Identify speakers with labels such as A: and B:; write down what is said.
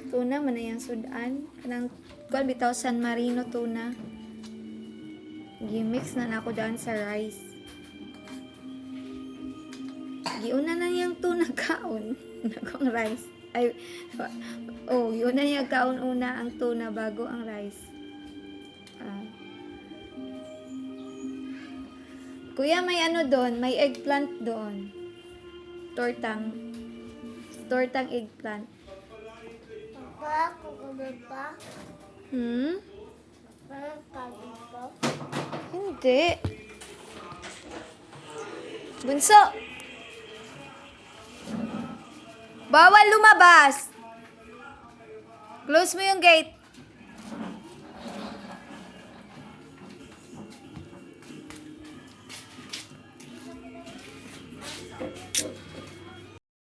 A: Tuna man na yung sudan. Kanang kuan bitaw San Marino tuna. Gimix na nako daan sa rice. Giuna na yung tuna kaon. Nako ang rice. Ay, yun na yung kaon una ang tuna bago ang rice. Kuya, may ano doon, may eggplant doon. Tortang eggplant.
B: Papa, kukulit pa? Parang kalit pa?
A: Hindi. Bunso! Bawal lumabas! Close mo yung gate.